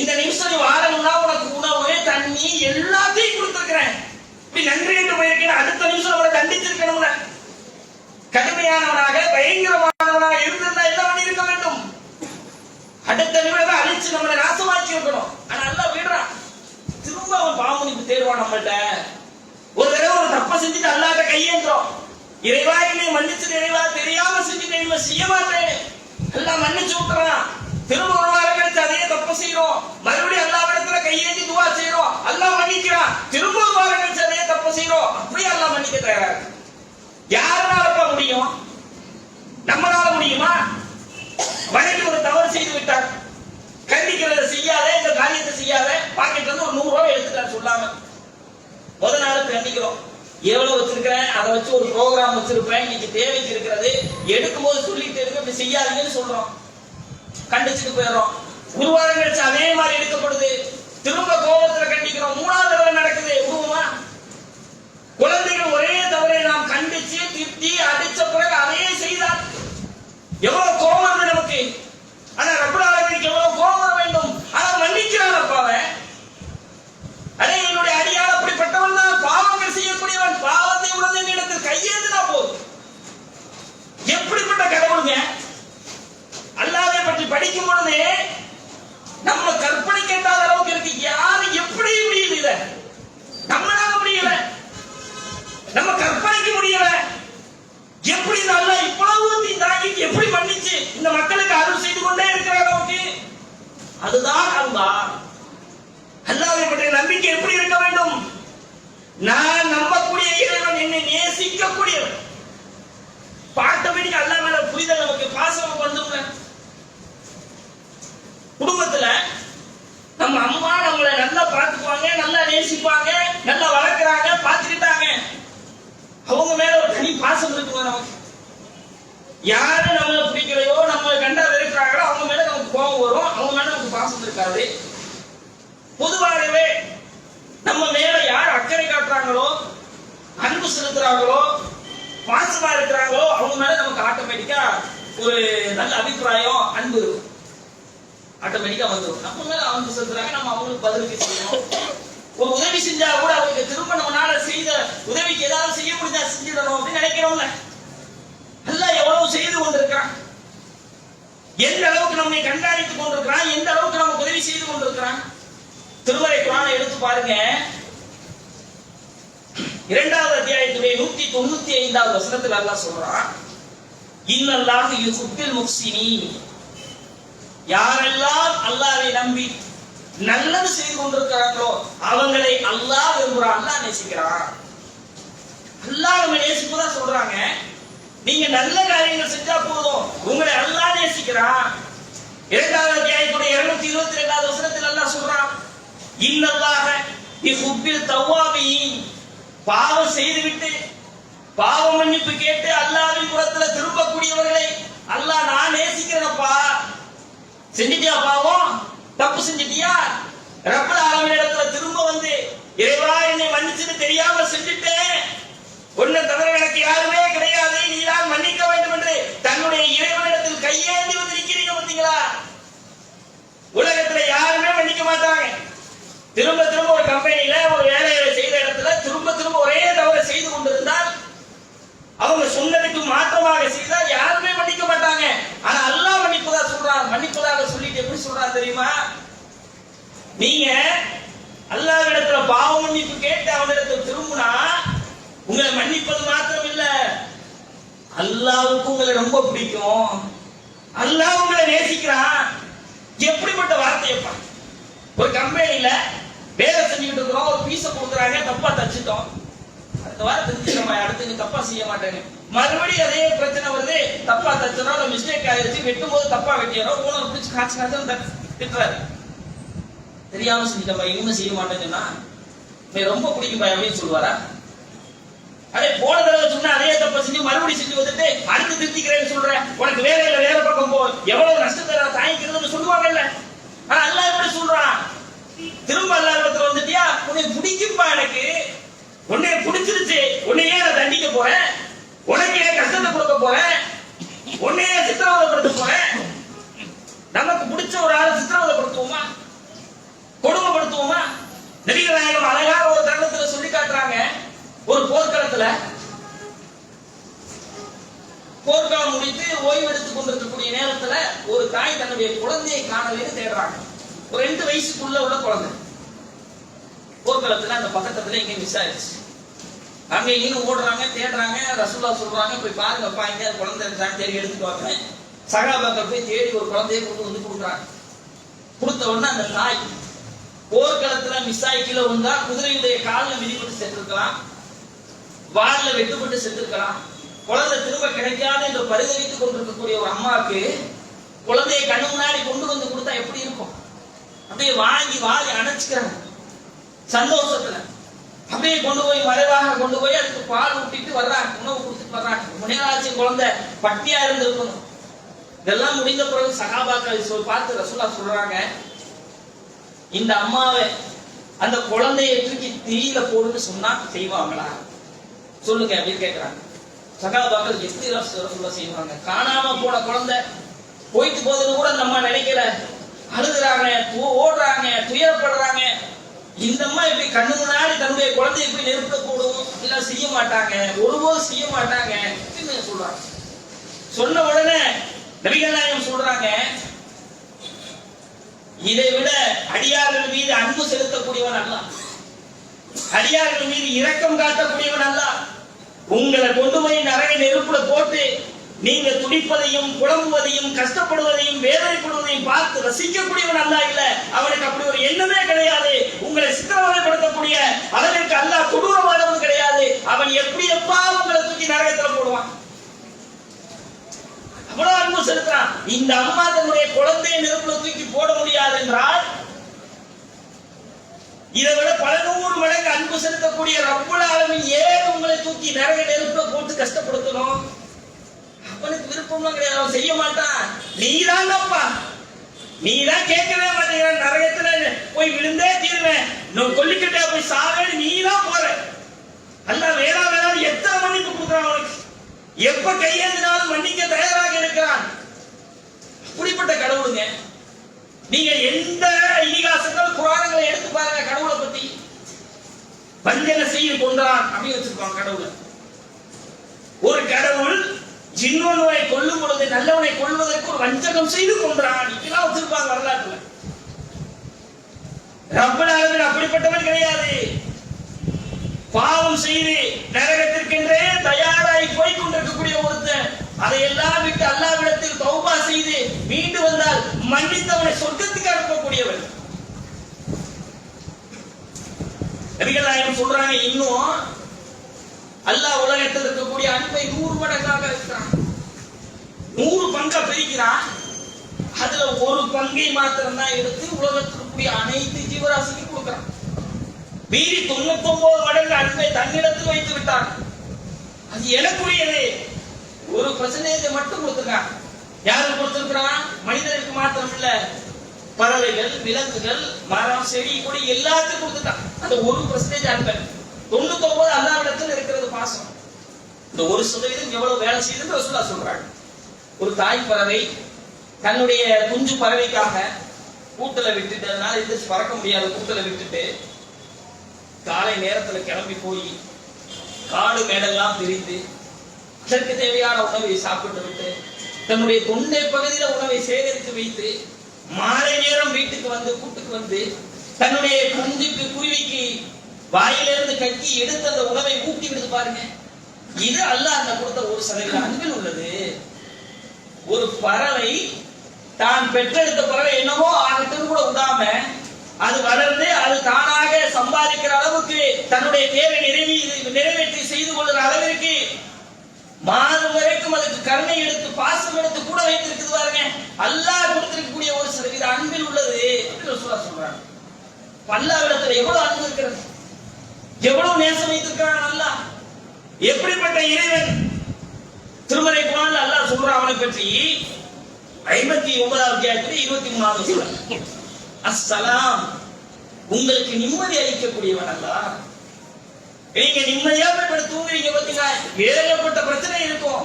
இந்த நிமிஷம் நீ வாழணும்னா உனக்கு உணவு, தண்ணி எல்லாத்தையும் கொடுத்திருக்கிறேன், இப்படி நன்றியிட்டு போயிருக்கேன். அடுத்த நிமிஷம் அவரை தண்டிச்சிருக்கணும்ல. கடுமையானவனாக பயங்கரமானவனாக இருந்திருந்தா என்ன பண்ணி இருக்க வேண்டும்? அடுத்த நிமிடம் அழிச்சு நம்மளை நாசமாக்கி இருக்கணும். ஆனா அல்லாஹ் விடுறான். திரும்ப அவன் பாவமன்னிப்பு தேடுவான் நம்மள்ட்ட. ஒரு தடவை ஒரு தப்பை செஞ்சுட்டு அல்லாஹ்ட்ட கையேந்திரம், இறைவா என்னை மன்னிச்சு, இறைவா தெரியாம செஞ்சுட்டேன், இவன் செய்ய மாட்டேன், எல்லாம் மன்னிச்சு விட்டுறான். திரும்ப ஒரு வாரம் கழிச்சு அதே தப்பு செய்யறோம், மறுபடியும் அல்லாஹ்விடத்துல கையேந்தி துவா செய்யறோம், அல்லாஹ் மன்னிக்கிறான். திரும்ப ஒரு வாரம் கழிச்சு அதே தப்பு செய்யறோம், அப்படியே அல்லாஹ் மன்னிக்க தயாரா இருக்கு. யாருனாலப்பா முடியும்? நம்மளால முடியுமா? மனைவி ஒரு தவறு செய்து விட்டார், கண்டிக்கிறத செய்யாத, இந்த காரியத்தை செய்யாத, பாக்கெட்ல இருந்து ஒரு 100 ரூபாய் எடுத்துட்டார் சொல்லாம. முதல் நாள் கண்டிக்கிறோம், எவ்வளவு வச்சிருக்கிறேன் அதை வச்சு ஒரு ப்ரோக்ராம் வச்சிருப்பேன், இன்னைக்கு தேவைக்கு இருக்கிறது, எடுக்கும் போது சொல்லிட்டு இருக்கு, இப்படி செய்யாதீங்கன்னு சொல்றோம், கண்டிச்சுட்டு போயிடுறோம். ஒரு வாரம் கழிச்சு அதே மாதிரி எடுக்கப்படுது, திரும்ப கோபத்துல கண்டிக்கிறோம், 3வது தடவை நடக்குது. விடுவோமா? குழந்தைகள் ஒரே தவறை நாம் கண்டிச்சு திட்டி அடிச்ச பிறகு அதையே செய்தார், எவ்வளவு கோபம் வருது நமக்கு. ஆனா ரப்பல் ஆலமீனுக்கு எவ்வளவு கோபம் வர வேண்டும். ஆனா மன்னிக்கிறான் அப்பாவை. அதே என்னுடைய அடியார் அப்படிப்பட்டவன் தான், பாவங்கள் செய்யக்கூடியவன், பாவத்தை உணர்ந்த இடத்தில் கையேந்தினா போதும். எப்படிப்பட்ட கடவுளுங்க! அல்லாஹ்வை பற்றி படிக்கும் பொழுது நம்ம கற்பனை கேட்டாத அளவுக்கு இருக்கு. யாரு எப்படி முடியுது? இத நம்மளால முடியல, நம்ம கற்பனைக்கு முடியல. எப்படி அல்லாஹ் இவ்வளவு தாங்கி எப்படி மன்னிச்சு இந்த மக்களுக்கு அருள் செய்து கொண்டே இருக்கிற அளவுக்கு, அதுதான் அல்லாஹ். அல்லாஹ்வை பற்றிய நம்பிக்கை எப்படி இருக்க வேண்டும்? நான் நம்பக்கூடிய இறைவன் என்னை நேசிக்கக்கூடியவன். ஆட்டோமேட்டிக் அல்லாஹ் மேல புரிதல் நமக்கு, பாசம் வந்துருங்க. குடும்பத்துல நம்ம அம்மா நம்மளை நல்லா பார்த்துக்குவாங்க, நல்லா நேசிப்பாங்க, நல்லா வளர்க்குறாங்க, பார்த்துக்கிட்டாங்க, அவங்க மேல ஒரு தனி பாசம் இருக்குங்க நமக்கு. யாரு நம்மளை பிடிக்கலையோ, நம்ம கண்டா வெறுக்கிறாங்களோ அவங்க மேல நமக்கு கோபம் வரும், அவங்க மேல நமக்கு பாசம் இருக்காது. பொதுவாகவே நம்ம மேல யார் அக்கறை காட்டுறாங்களோ, அன்பு செலுத்துறாங்களோ, பாசமா இருக்கிறாங்களோ அவங்க மேல நமக்கு ஆட்டோமேட்டிக்கா ஒரு நல்ல அபிப்பிராயம், அன்பு ஆட்டோமேட்டிக்கா வந்துடும். நம்ம மேல அன்பு செலுத்துறாங்க, நம்ம அவங்களுக்கு பதிலுக்கு செய்யணும். ஒரு உதவி செஞ்சா கூட அவங்களுக்கு திரும்ப நம்மளால செய்த உதவிக்கு ஏதாவது செய்ய முடிஞ்சா செஞ்சிடணும் அப்படின்னு நினைக்கிறோம்ல. அல்லாஹ் எவ்வளவு செய்து கொண்டிருக்கிறான், எந்த அளவுக்கு நம்மை கண்காணித்துக் கொண்டிருக்கிறான், எந்த அளவுக்கு நமக்கு உதவி செய்து கொண்டிருக்கிறான். திருமறை குர்ஆனை எடுத்து பாருங்க. 2வது அத்தியாயத்துடைய 195வது வசனத்தில் அல்லாஹ் சொல்றான், இன்னல்லாஹு யுஹிப்புல் முஹ்சினீன். யாரெல்லாம் அல்லாஹ்வை நம்பி நல்லது செய்து கொண்டிருக்கிறார்களோ அவங்களை அல்லாஹ் விரும்புறான், அல்லாஹ் நேசிக்கிறான். அல்லாஹ் நம்ம நேசிப்பதா சொல்றாங்க. நீங்க நல்ல காரியங்கள் செஞ்சா போதும், உங்களை அல்லாஹ் நேசிக்கிறான். 2வது அத்தியாயத்துடைய 222வது வசனத்தில் அல்லாஹ் சொல்றான், இன்னல்லாஹ யுஹிப்புல் தவ்வாபீன். பாவம் செய்துவிட்டு பாவ மன்னிப்பு கேட்டு அல்லாஹ்வின் புறத்துல திரும்பக்கூடியவர்களை அல்லாஹ் நான் நேசிக்கிறேனப்பா. செஞ்சிட்டியா பாவம், தப்பு செஞ்சிட்டியா, ரப்பல் ஆலமீன் இடத்துல திரும்ப வந்து இறைவா என்னை மன்னிச்சுட்டு தெரியாம செஞ்சுட்டேன், உன்னை தவிர எனக்கு யாருமே கிடையாது, நீதான் மன்னிக்க வேண்டும் என்று தன்னுடைய இறைவனிடத்தில் கையேந்தி வந்து நிக்கிறீங்க பார்த்தீங்களா? உலகத்துல யாருமே மன்னிக்க மாட்டாங்க. திரும்ப திரும்ப ஒரு கம்பெனியில ஒரு வேலையை செய்த இடத்துல திரும்ப திரும்ப ஒரே தவறை செய்து கொண்டிருந்தால், அவங்க சொன்னதுக்கு மாற்றமாக செய்தால் யாருமே மன்னிக்க மாட்டாங்க. ஆனா அல்லாஹ் மன்னிப்பதா சொல்றான். மன்னிப்பதாக சொல்லிட்டு எப்படி சொல்றான் தெரியுமா? நீங்க அல்லாஹ்விடத்துல பாவ மன்னிப்பு கேட்டு அவனிடத்தில் திரும்பினா உங்களை மன்னிப்பது மாத்திரம் இல்ல, அல்லாஹ்வுக்கு உங்களை ரொம்ப பிடிக்கும், அல்லாஹ் உங்களை நேசிக்கிறான். எப்படிப்பட்ட வார்த்தையப்பா! ஒரு கம்பெனியில வேலை செஞ்சுக்கிட்டு இருக்கிறோம், ஒரு பீஸை கொடுக்குறாங்க, தப்பா தச்சுட்டோம். அடுத்த வாரம் தெரிஞ்சு நம்ம அடுத்து தப்பா செய்ய மாட்டேங்க, மறுபடியும் அதே பிரச்சனை வருது, தப்பா தச்சோம், மிஸ்டேக் ஆயிருச்சு, வெட்டும் போது தப்பா வெட்டியாரோ ஓனர் பிடிச்சி காய்ச்சி காய்ச்சி திட்டுறாரு. தெரியாம செஞ்சுட்டப்பா, இனிமே செய்ய மாட்டேங்கன்னா ரொம்ப பிடிக்கும்பா அப்படின்னு சொல்லுவாரா? அதே போன தடவை சொன்னா அதே தப்ப செஞ்சு மறுபடியும் செஞ்சு வந்துட்டு அடுத்து திருத்திக்கிறேன்னு சொல்றேன், உனக்கு வேற இல்ல வேற பக்கம் போ, எவ்வளவு நஷ்டத்தை தாங்கிக்கிறதுன்னு சொல்லுவாங்கல்ல. ஆனா அல்லாஹ் எப்படி சொல்றான்? திரும்ப அல்லாஹ் இடத்துல வந்துட்டியா, உன்னை பிடிக்கும்பா, எனக்கு உன்னை பிடிச்சிருச்சு, உன்னையே நான் தண்டிக்க போறேன், உனக்கு ஏன் கஷ்டத்தை கொடுக்க போறேன், உன்னையே சித்திரவதைப்படுத்த போறேன். நமக்கு பிடிச்ச ஒரு ஆளை சித்திரவதைப்படுத்துவோமா, கொடுமைப்படுத்துவோமா? நபிகள் நாயகம் அழகாக ஒரு தருணத்துல சொல்லி காட்டுறாங்க. ஒரு போர்க்களத்துல போர்க்களம் முடித்து ஓய்வு எடுத்துக் கொண்டிருக்கக்கூடிய நேரத்துல ஒரு தாய் தன்னுடைய குழந்தையை காணலைன்னு தேடுறாங்க. ஒரு 2 வயசுக்குள்ள உள்ள குழந்தை போர்க்களத்துல அந்த பக்கத்துல எங்க மிஸ் ஆயிடுச்சு. அங்க இங்கன்னு ஓடுறாங்க, தேடுறாங்க. ரசூலுல்லாஹ் சொல்றாங்க, போய் பாருங்கப்பா, இங்க குழந்தை இருக்கான்னு தேடி எடுத்துட்டு வாங்க. சகாபாக்கள் போய் தேடி ஒரு குழந்தையை கொண்டு வந்து கொடுக்குறாங்க. கொடுத்த உடனே அந்த தாய் போர்க்களத்துல மிஸ் ஆகி கீழே வந்தா குதிரையுடைய காலில் மிதிப்பட்டு செத்துருக்கலாம், வால்ல வெட்டுப்பட்டு செத்துருக்கலாம். குழந்தை திரும்ப கிடைக்காத இந்த பரிதவித்துக் கொண்டிருக்கக்கூடிய ஒரு அம்மாவுக்கு குழந்தையை கண்ணு முன்னாடி கொண்டு வந்து கொடுத்தா எப்படி இருக்கும்? அப்படியே வாங்கி வாங்கி அணைச்சுக்கிறாங்க சந்தோஷத்துல. அப்படியே கொண்டு போய் மறைவாக கொண்டு போய் அதுக்கு பால் ஊட்டிட்டு வர்றாங்க, உணவு கொடுத்துட்டு வர்றாங்க. ரொம்ப நேரம் ஆச்சு, குழந்தை பட்டியா இருந்திருக்கணும். இதெல்லாம் முடிந்த பிறகு சகாபாக்கள் பார்த்து ரசூலுல்லாஹ் சொல்றாங்க, இந்த அம்மாவை அந்த குழந்தையை தூக்கி தீயில போடுன்னு சொன்னா செய்வாங்களா சொல்லுங்க அப்படின்னு கேட்கிறாங்க. சகாபாக்கள் எப்படி ரசூலுல்லாஹ் செய்வாங்க? காணாம போன குழந்தை போயிட்டு போதுன்னு கூட நம்ம நினைக்கல, அழுகுறாங்க, ஓடுறாங்க, துயரப்படுறாங்க. இந்த அம்மா இப்படி கண்ணு முன்னாடி தன்னுடைய குழந்தையை போய் நெருப்புல போடும் இல்ல செய்ய மாட்டாங்க, ஒருபோதும் செய்ய மாட்டாங்க சொல்றாங்க. சொன்ன உடனே நபிகள் நாயகம் சொல்றாங்க, இதை விட அடியார்கள் மீது அன்பு செலுத்தக்கூடியவன் அல்ல, அடியார்கள் மீது இரக்கம் காட்டக்கூடியவன் அல்ல. உங்களை கொண்டு போய் நரக நெருப்புல போட்டு நீங்க துடிப்பதையும் புலம்புவதையும் கஷ்டப்படுவதையும் வேதனைப்படுவதையும் பார்த்து ரசிக்கக்கூடியவன் அல்ல. இல்ல, அவனுக்கு அப்படி ஒரு எண்ணமே கிடையாது. உங்களை சித்திரவதைப்படுத்தக்கூடிய அளவிற்கு அல்லாஹ் கொடூரமானவன் கிடையாது. அவன் எப்படி எப்பா உங்களை தூக்கி நரகத்துல போடுவான், அவ்வளவு அன்பு செலுத்துறான். இந்த அம்மா தன்னுடைய குழந்தையை நெருப்புல தூக்கி போட முடியாது என்றால், இதை விட பல 100 மடங்கு அன்பு செலுத்தக்கூடிய ரப்புல் ஆலமீன் ஏன் உங்களை தூக்கி நரக நெருப்புல போட்டு கஷ்டப்படுத்தணும்? அவனுக்கு விருப்பமா கிடையாது, அவன் செய்ய மாட்டான். நீதான் அப்பா, நீதான் கேட்கவே மாட்டேங்கிற, நரகத்துல போய் விழுந்தே தீர்வேன், கொல்லிக்கிட்டே போய் சாவேன்னு நீதான் போற. அல்லாஹ் வேணா எத்தனை மன்னிப்பு கொடுக்குறான் அவனுக்கு, எப்ப கையேந்தினாலும் மன்னிக்க தயாராக இருக்கிறான். அப்படிப்பட்ட கடவுளுங்க. நீங்க எந்த இதிகாசங்கள் புராணங்களை எடுத்து பாருங்க, கடவுளை பத்தி வஞ்சனை செய்ய கொண்டான் அப்படின்னு வச்சிருப்பாங்க கடவுளை. ஒரு கடவுள் ஜின்னோனை கொல்லும் பொழுது நல்லவனை கொல்வதற்கு ஒரு வஞ்சகம் செய்து கொன்றான் இப்படிலாம் வச்சிருப்பாங்க வரலாற்றுல. ரப்பல் ஆலமீன் அப்படிப்பட்டவன் கிடையாது. பாவம் செய்து நரகத்திற்கென்றே தயாராகி போய் கொண்டிருக்கக்கூடிய ஒருத்தன் அதையெல்லாம் விட்டு அல்லாஹ்விடத்தில் தௌபா செய்து மீண்டு வந்தால் மன்னித்தவனை சொர்க்கத்துக்கு அனுப்பக்கூடியவன். நபிகள் நாயகம் சொல்றாங்க, இன்னும் அல்லாஹ் உலகத்தில் இருக்கக்கூடிய அன்பை 100 மடங்காக இருக்கிறான். 100 பங்கா பிரிக்கிறான். அதுல ஒரு பங்கை மாத்திரம் தான் எடுத்து உலகத்திற்குரிய அனைத்து ஜீவராசிக்கும் கொடுக்கிறான். மீறி 99 மடங்கு அன்பை தன்னிடத்தில் வைத்து விட்டான். அது எனக்குரியது. 1% மட்டும் கொடுத்துருக்கான். யாரு கொடுத்திருக்கிறான்? மனிதனுக்கு மாத்திரம் இல்ல, பறவைகள், விலங்குகள், மரம், செடி, கொடி எல்லாத்துக்கும் கொடுத்துட்டான். அந்த 1% அன்பை. 99 அல்லாஹ்விடத்தில் இருக்கிறது பாசம். இந்த 1% எவ்வளவு வேலை செய்யுதுன்னு ரசூலுல்லாஹ் சொல்றாங்க. ஒரு தாய் பறவை தன்னுடைய குஞ்சு பறவைக்காக கூட்டுல விட்டுட்டு, அதனால எந்திரிச்சு பறக்க முடியாது, கூட்டுல விட்டுட்டு காலை நேரத்துல கிளம்பி போய் காடு மேடெல்லாம் பிரித்து அதற்கு தேவையான உணவை சாப்பிட்டு விட்டு தன்னுடைய தொண்டை பகுதியில உணவை சேகரித்து வைத்து மாலை நேரம் வீட்டுக்கு வந்து கூட்டுக்கு வந்து தன்னுடைய குஞ்சுக்கு குருவிக்கு வாயிலிருந்து கக்கி எடுத்து அந்த உணவை ஊட்டி விடுது பாருங்க. இது அல்லாஹ் அந்த கொடுத்த 1% அன்பில் உள்ளது. ஒரு பறவை தான் பெற்றெடுத்த பறவை என்னவோ ஆகட்டும் கூட விடாம அது வளர்ந்து அது தானாக சம்பாதிக்கிற அளவுக்கு தன்னுடைய தேவை நிறைவேற்றி செய்து கொள்ளுற அளவிற்கு மாதம் வரைக்கும் அதுக்கு கருணை எடுத்து பாசம் எடுத்து கூட வைத்திருக்குது பாருங்க. அல்லாஹ் கொடுத்திருக்கக்கூடிய 1% அன்பில் உள்ளது அப்படின்னு ரசூலுல்லாஹ் சொல்றாங்க. அல்லாஹ்விடத்துல எவ்வளவு அன்பு இருக்கிறது, எவ்வளவு நேசம் வைத்திருக்கிறான் அல்லாஹ். எப்படிப்பட்ட இறைவன். திருமறை குர்ஆன்ல அல்லாஹ் சொல்றான் அவனை பற்றி 59வது அத்தியாயத்தில் 23வது வசனம். அஸ்ஸலாம், உங்களுக்கு நிம்மதி அளிக்கக்கூடியவன் அல்லாஹ். நீங்க நிம்மதியா போய் தூங்குறீங்க பாத்தீங்களா, ஏகப்பட்ட பிரச்சனை இருக்கும்,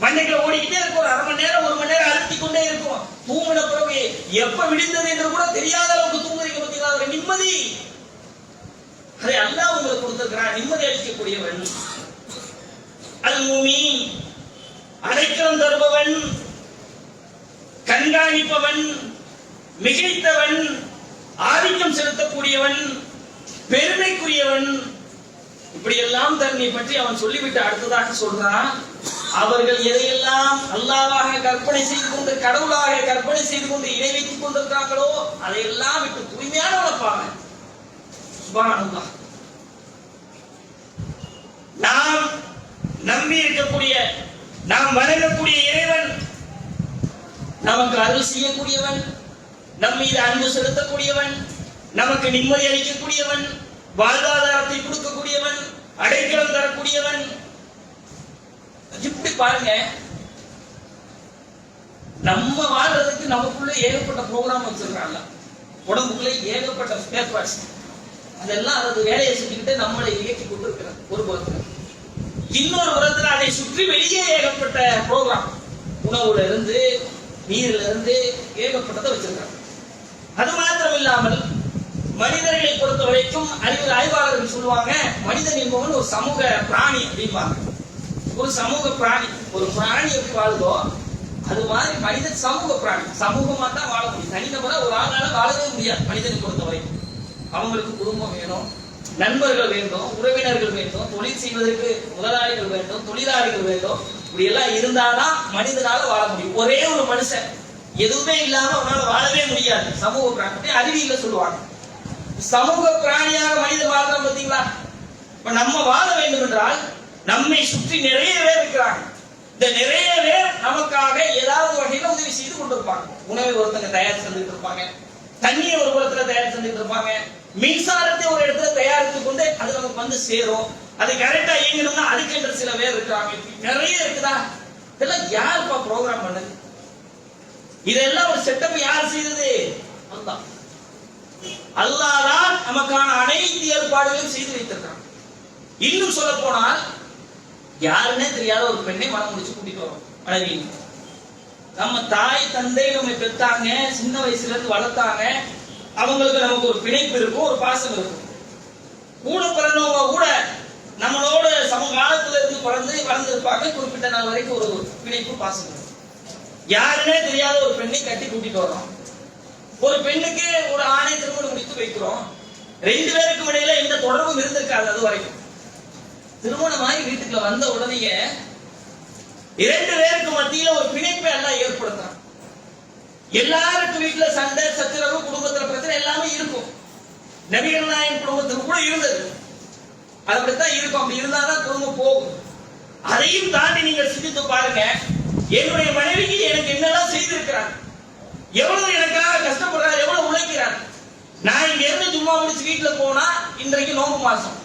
மண்டைக்குள்ள ஓடிக்கிட்டே இருக்கும், ஒரு அரை மணி நேரம் 1 மணி நேரம் அழுத்தி கொண்டே இருக்கும். தூங்கின பிறகு எப்ப விடுந்தது என்று கூட தெரியாத அளவுக்கு தூங்குறீங்க பாத்தீங்களா, ஒரு நிம்மதி. அதை அல்லாஹ் உங்களுக்கு கொடுத்திருக்கிறான், நிம்மதி அளிக்கக்கூடியவன். அல் முஃமின், அடைக்கலம் தருபவன், கண்காணிப்பவன், மிகைத்தவன், ஆதிக்கம் செலுத்தக்கூடியவன், பெருமைக்குரியவன். இப்படி எல்லாம் தன்னை பற்றி அவன் சொல்லிவிட்டு அடுத்ததாக சொல்றான், அவர்கள் எதையெல்லாம் அல்லாஹ்வாக கற்பனை செய்து கொண்டு கடவுளாக கற்பனை செய்து கொண்டு இணை வைத்துக் கொண்டிருக்கிறாங்களோ அதையெல்லாம் விட்டு தூய்மையான வளர்ப்பாங்க. சுப்ஹானல்லாஹ். நாம் நம்பி இருக்கக்கூடிய, நாம் வணங்கக்கூடிய இறைவன் நமக்கு அருள் செய்யக்கூடியவன், நம் மீது அன்பு செலுத்தக்கூடியவன், நமக்கு நிம்மதி அளிக்கக்கூடியவன், வாழ்வாதாரத்தை கொடுக்கக்கூடியவன், அடைக்கலம் தரக்கூடியவன். இப்படி பாருங்க, நம்ம வாழ்றதுக்கு நமக்குள்ள ஏகப்பட்ட ப்ரோக்ராம் வச்சிருக்காங்க. உடம்புக்குள்ள ஏகப்பட்ட ஸ்பேர் பார்ட்ஸ், அதெல்லாம் அது வேலையை செஞ்சுக்கிட்டு நம்மளை இயக்கி கொண்டிருக்கிறது ஒரு புறத்துல. இன்னொரு புறத்துல அதை சுற்றி வெளியே ஏகப்பட்ட ப்ரோக்ராம், உணவுல இருந்து நீர்ல இருந்து ஏகப்பட்டதை வச்சிருக்காங்க. அது மாத்திரம் இல்லாமல் மனிதர்களை பொறுத்த வரைக்கும் ஆய்வாளர்கள் சொல்லுவாங்க, மனிதன் என்பவன் ஒரு சமூக பிராணி அப்படிம்பாங்க. ஒரு சமூக பிராணி, ஒரு பிராணி எப்படி வாழுதோ அது மாதிரி மனிதன் சமூக பிராணி. சமூகமா தான் வாழ முடியும், தனிநபரா ஒரு ஆளால வாழவே முடியாது. மனிதனை பொறுத்த வரைக்கும் அவங்களுக்கு குடும்பம் வேணும், நண்பர்கள் வேண்டும், உறவினர்கள் வேண்டும், தொழில் செய்வதற்கு முதலாளிகள் வேண்டும், தொழிலாளிகள் வேண்டும். இப்படி எல்லாம் இருந்தாதான் மனிதனால வாழ முடியும். ஒரே ஒரு மனுஷன் எதுவுமே இல்லாம அவனால வாழவே முடியாது. சமூக பிராணி அறிவியல சொல்லுவாங்க. சமூக பிராணியாக மனிதன் வாழ்றான் பாத்தீங்களா. நம்ம வாழ வேண்டும் என்றால் நம்மை சுற்றி நிறைய பேர் இருக்கிறாங்க. இந்த நிறைய பேர் நமக்காக ஏதாவது வகையில உதவி செய்து கொண்டிருப்பாங்க. உணவை ஒருத்தங்க தயார் செஞ்சுட்டு இருப்பாங்க, தண்ணியை ஒரு குளத்துல தயார் செஞ்சுட்டு இருப்பாங்க, மின்சாரத்தை ஒரு இடத்துல தயாரித்து கொண்டு அது நமக்கு வந்து சேரும். அது கரெக்டா இயங்கணும்னா அதுக்கென்று சில பேர் இருக்காங்க. நிறைய இருக்குதா. இதெல்லாம் யாருப்பா ப்ரோக்ராம் பண்ணது? இதெல்லாம் ஒரு செட்டப் யார் செய்தது? அல்லாஹ். அல்லாஹ் தான் நமக்கான அனைத்து ஏற்பாடுகளையும் செய்து வைத்திருக்கிறான். இன்னும் சொல்ல போனால் யாருன்னே தெரியாத ஒரு பெண்ணை மனம் முடிச்சு கூட்டிட்டு வரோம் மனைவி. நம்ம தாய் தந்தை நம்மை பெற்றாங்க, சின்ன வயசுல இருந்து வளர்த்தாங்க, அவங்களுக்கு நமக்கு ஒரு பிணைப்பு இருக்கும், ஒரு பாசம் இருக்கும். கூட பிறந்தவங்க கூட நம்மளோட சமகாலத்துல இருந்து வளர்ந்திருப்பாங்க, குறிப்பிட்ட நாள் வரைக்கும் ஒரு பிணைப்பு பாசம் இருக்கும். யாருன்னே தெரியாத ஒரு பெண்ணை கட்டி கூட்டிட்டு வரோம். ஒரு பெண்ணுக்கு ஒரு ஆணை திருமணம் முடித்து வைக்கிறோம். 2 பேருக்கும் இடையில எந்த தொடர்பும் இருந்திருக்காது அது வரைக்கும். திருமணமாகி வீட்டுக்குள்ள வந்த உடனே 2 பேருக்கு மத்தியில ஒரு பிணைப்பை எல்லாம் ஏற்படுத்துறான். எல்லாருக்கும் வீட்டுல சண்டை சச்சரவு, குடும்பத்துல பிரச்சனை எல்லாமே இருக்கும். நபிகள் நாயகம் குடும்பத்துக்கு கூட இருந்தது. அது அப்படித்தான் இருக்கும். அப்படி இருந்தாதான் குடும்பம் போகும். அதையும் தாண்டி நீங்க சிந்தித்து பாருங்க, என்னுடைய மனைவிக்கு எனக்கு என்னெல்லாம் செய்திருக்கிறார், எவ்வளவு எனக்காக கஷ்டப்படுறார், எவ்வளவு உழைக்கிறார். நான் இங்க இருந்து சும்மா முடிச்சு வீட்டுல போனா, இன்றைக்கு நோம்பு மாசம்,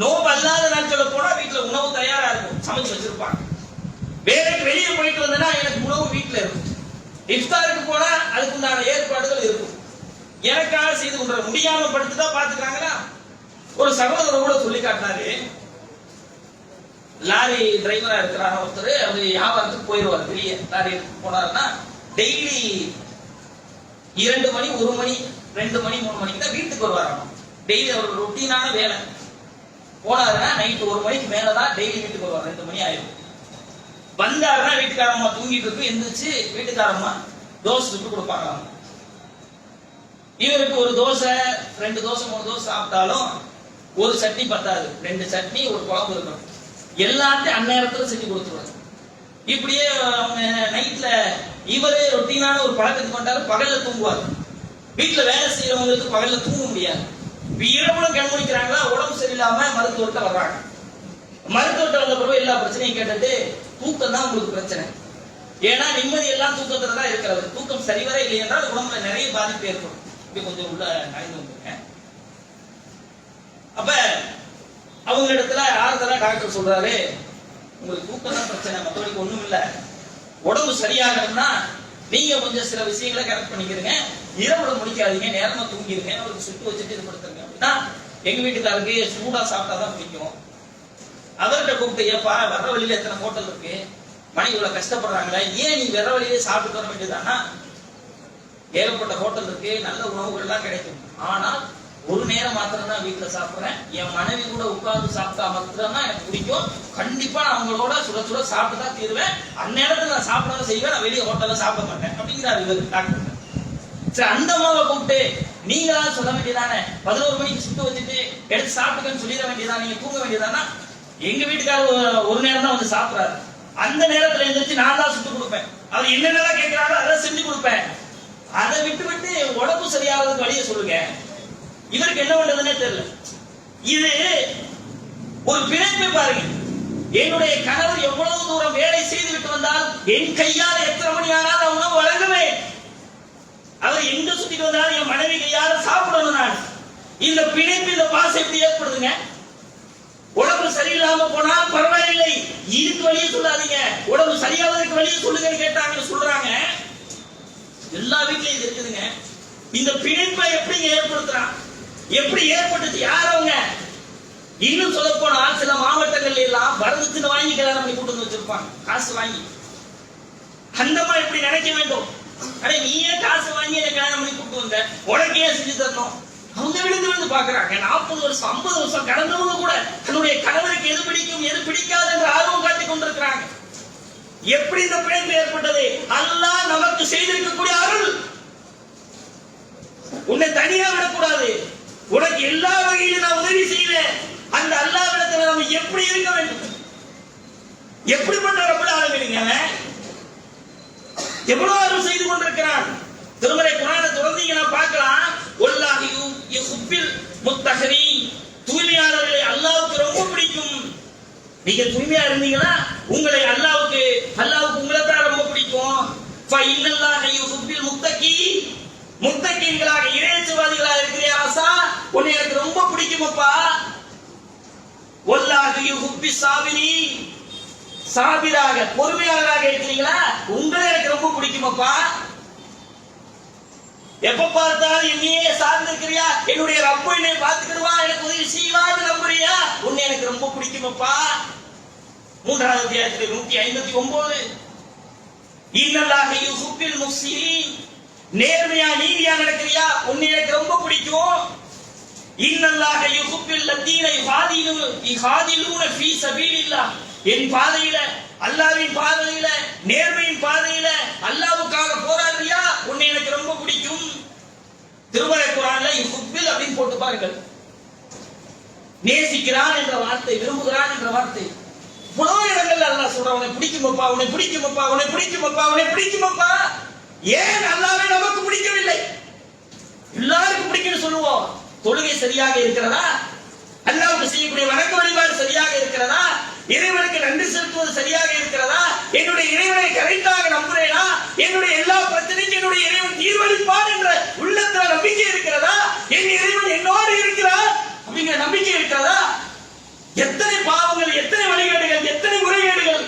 நோம்பு அல்லாத நாட்கள போனா வீட்டுல உணவு தயாரா இருக்கும், சமைச்சு வச்சிருப்பாங்க. வேலைக்கு வெளியே போயிட்டு வந்தேன்னா எனக்கு உணவு வீட்டுல இருக்கும். இஃப்தாருக்கு போனா அதுக்குண்டான ஏற்பாடுகள் இருக்கும். எனக்காக செய்து கொண்ட முடியாம படுத்துதான் பாத்துக்கிறாங்கன்னா. ஒரு சகோதரர் கூட சொல்லி காட்டினாரு, லாரி டிரைவரா இருக்கிறார் ஒருத்தர். அவர் வியாபாரத்துக்கு போயிடுவார், வெளியே லாரி போனாருன்னா டெய்லி 2 மணி 1 மணி 2 மணி 3 மணிக்கு தான் வீட்டுக்கு வருவாராம். டெய்லி அவர் ரொட்டீனான வேலை. போனாருன்னா நைட்டு 1 மணிக்கு மேலதான் டெய்லி வீட்டுக்கு வருவார். 2 மணி ஆயிடும். வந்தாருன்னா வீட்டுக்காரம்மா தூங்கிட்டு இருக்கு, எந்திரிச்சு வீட்டுக்காரம்மா தோசை சுட்டு கொடுப்பாங்களாம். இவருக்கு ஒரு தோசை 2 தோசை 3 தோசை சாப்பிட்டாலும் ஒரு சட்னி பத்தாது, 2 சட்னி ஒரு குழம்பு இருக்கணும். எல்லாத்தையும் அந்நேரத்துல செஞ்சு கொடுத்துருவாரு. இப்படியே அவங்க நைட்ல இவரே ரொட்டீனான ஒரு பழக்கத்துக்கு கொண்டாரு. பகல்ல தூங்குவார். வீட்டுல வேலை செய்யறவங்களுக்கு பகல்ல தூங்க முடியாது. இரவுல கண் முடிக்கிறாங்களா, உடம்பு சரியில்லாம மருத்துவர்கிட்ட வர்றாங்க. மருத்துவர்கிட்ட வந்த பிறகு எல்லா பிரச்சனையும் கேட்டுட்டு, தூக்கம் தான் உங்களுக்கு பிரச்சனை, ஏன்னா நிம்மதி எல்லாம் தூக்கத்துல தான் இருக்கிறது. தூக்கம் சரிவர இல்லை என்றால் உடம்புல நிறைய பாதிப்பு ஏற்படும். இப்படி கொஞ்சம் உள்ள நனைந்து வந்துருங்க. அப்ப அவங்க இடத்துல ஆறுதலா டாக்டர் சொல்றாரு, உங்களுக்கு தூக்கம் தான் பிரச்சனை, மற்றவங்களுக்கு ஒண்ணும் இல்ல. உடம்பு சரியாகணும்னா நீங்க கொஞ்சம் சில விஷயங்களை கரெக்ட் பண்ணிக்கிறீங்க, இரவுல முடிக்காதீங்க, நேரமா தூங்கிருங்க, அவருக்கு சுட்டு வச்சுட்டு இது கொடுத்துருங்க. அப்படின்னா எங்க வீட்டுக்காரருக்கு சூடா சாப்பிட்டாதான் பிடிக்கும். அவர்கிட்ட கூப்பிட்டு, ஏப்பா வர வழியில எத்தனை ஹோட்டல் இருக்கு, மணி இவ்வளவு கஷ்டப்படுறாங்களா, ஏன் நீ வர வழியிலே சாப்பிட்டு வர வேண்டியதானா? ஏகப்பட்ட ஹோட்டல் இருக்கு, நல்ல உணவுகள் எல்லாம் கிடைக்கும். ஆனால் ஒரு நேரம் மாத்திரம் தான் வீட்டுல சாப்பிடுறேன், என் மனைவி கூட உட்கார்ந்து சாப்பிட்டா மாத்திரம் தான் எனக்கு பிடிக்கும். கண்டிப்பா நான் அவங்களோட சுட சுட சாப்பிட்டு தான் தீருவேன். அந்நேரத்துல நான் சாப்பிடதான் செய்வேன், நான் வெளியே ஹோட்டல்ல சாப்பிட மாட்டேன் அப்படிங்கிறாரு இவர் டாக்டர். சரி, அந்த அம்மாவை கூப்பிட்டு நீங்களா சொல்ல வேண்டியதானே, 11 மணிக்கு சுட்டு வச்சுட்டு எடுத்து சாப்பிட்டுக்கன்னு சொல்லிட வேண்டியதான், நீங்க தூங்க வேண்டியதானா? எங்க வீட்டுக்காரர் ஒரு நேரம் தான் வந்து சாப்பிடுறாரு. அந்த நேரத்துல எழுந்திரிச்சு நான் தான் சுட்டு கொடுப்பேன். அவர் என்னென்னலாம் கேட்கிறாரோ அதை செஞ்சு கொடுப்பேன். அதை விட்டு விட்டு உடம்பு சரியாகிறதுக்கு வழியை சொல்லுங்க. இவருக்கு என்ன பண்றதுன்னே தெரியல. இது ஒரு பிணைப்பை பாருங்க. என்னுடைய கணவர் எவ்வளவு தூரம் வேலை செய்து விட்டு வந்தால் என் கையால் எத்தனை மணி ஆனாலும் உணவு வழங்குவேன். அவர் எங்க சுத்திட்டு வந்தாலும் என் மனைவி கையால சாப்பிடணும். நான் இந்த பிணைப்பு, இந்த பாசம் எப்படி ஏற்படுதுங்க? உடம்பு சரியில்லாம போனால் பரவாயில்லை, இதுக்கு வழியை சொல்லாதீங்க, உடம்பு சரியாவதற்கு வழியை சொல்லுங்கன்னு கேட்டாங்க. சொல்றாங்க எல்லா வீட்லயும் இது இருக்குதுங்க. இந்த பிணைப்பை எப்படி ஏற்படுத்துறான், எப்படி ஏற்படுத்தி யார் அவங்க? இன்னும் சொல்ல போனா சில மாவட்டங்கள்ல எல்லாம் வரதட்சணை வாங்கி கல்யாணம் பண்ணி கூட்டு வந்து வச்சிருப்பாங்க, காசு வாங்கி. அந்த மாதிரி எப்படி நினைக்க வேண்டும்? அடே நீயே காசு வாங்கி என்ன கல்யாணம் பண்ணி கூட்டு வந்த, உனக்கு ஏன் செஞ்சு தரணும்? அவங்க விழுந்து விழுந்து பாக்குறாங்க. 40 வருஷம் 50 வருஷம் கடந்தவங்க கூட தன்னுடைய கணவருக்கு எது பிடிக்கும் எது பிடிக்காது என்று ஆர்வம் காட்டிக் கொண்டிருக்கிறாங்க. எப்படி இந்த பிணைப்பு ஏற்பட்டது? அல்லாஹ் நமக்கு செய்திருக்கக்கூடிய அருள். உன்னை தனியா விடக்கூடாது, உனக்கு எல்லா வகையிலும் நான் உதவி செய்வேன். அந்த அல்லாஹ்விடத்தில் நம்ம எப்படி இருக்க வேண்டும்? எப்படிப்பட்ட ரப்பல் ஆலமீன் அவன் எவ்வளவு அருள் செய்து கொண்டிருக்கிறான். திருமறை குர்ஆனை தொடர்ந்தீங்கன்னா பார்க்கலாம், வல்லாஹி யுஹிப்புல் முத்தஹிரீன், தூய்மையாளர்களை அல்லாஹ்வுக்கு ரொம்ப பிடிக்கும். நீங்க தூய்மையா இருந்தீங்கன்னா உங்களை அல்லாஹ்வுக்கு உங்களை தான் ரொம்ப பிடிக்கும். ஃப இன்னல்லாஹ யுஹிப்புல் முத்தகீன், முத்தகீன்களாக இறையச்சவாதிகளாக இருக்கிறியா ஆசா, உன்னை எனக்கு ரொம்ப பிடிக்குமப்பா. வல்லாஹி யுஹிப்புஸ் சாபிரீன், சாபிராக பொறுமையாளராக இருக்கிறீங்களா, உங்களை எனக்கு ரொம்ப பிடிக்குமப்பா. எப்ப பார்த்தாலும் என்னையே சார்ந்து இருக்கிறியா, என்னுடைய ரப்பு என்னை பார்த்துக்கிடுவா, எனக்கு உதவி செய்வான்னு நம்புறியா, உன்னை எனக்கு ரொம்ப பிடிக்குமப்பா. 3வது அத்தியாயத்தில் 159, இன்னல்லாஹ யுஹிப்புல் முஹ்சினீன், நேர்மையா நீதியா நடக்கிறியா, உன்னை எனக்கு ரொம்ப பிடிக்கும். இன்னல்லாஹ யுஹிப்புல் லதீன யுஹாதிலூன ஃபீ சபீலில்லாஹ், என் பாதையில, அல்லாஹ்வின் பாதையில, நேர்மையின் பாதையில அல்லாஹ்வுக்காக போராடுறியா, உன்னை எனக்கு ரொம்ப பிடிக்கும். திருமறை குர்ஆன்ல யுஹிப்புல் அப்படின்னு போட்டு பாருங்கள். நேசிக்கிறான் என்ற வார்த்தை, விரும்புகிறான் என்ற வார்த்தை இவ்வளவு இடங்கள்ல அல்லாஹ் சொல்றான், உன்னை பிடிக்குமப்பா, உன்னை பிடிக்குமப்பா, உன்னை பிடிக்குமப்பா, உன்னை பிடிக்குமப்பா. ஏன் அல்லாஹ்வை நமக்கு பிடிக்கவில்லை? எல்லாருக்கும் பிடிக்கும்னு சொல்லுவோம். தொழுகை சரியாக இருக்கிறதா? அல்லாஹ்வுக்கு செய்யக்கூடிய வணக்க வழிபாடு சரியாக இருக்கிறதா? இறைவனுக்கு நன்றி செலுத்துவது சரியாக இருக்கிறதா? என்னுடைய இறைவனை கரெக்டாக நம்புறேனா? என்னுடைய எல்லா பிரச்சனைக்கும் என்னுடைய இறைவன் தீர்வளிப்பான் என்ற உள்ளத்துல நம்பிக்கை இருக்கிறதா? என் இறைவன் என்னோடு இருக்கிறார் அப்படிங்கிற நம்பிக்கை இருக்கிறதா? எத்தனை பாவங்கள், எத்தனை வழிகேடுகள், எத்தனை முறைகேடுகள்!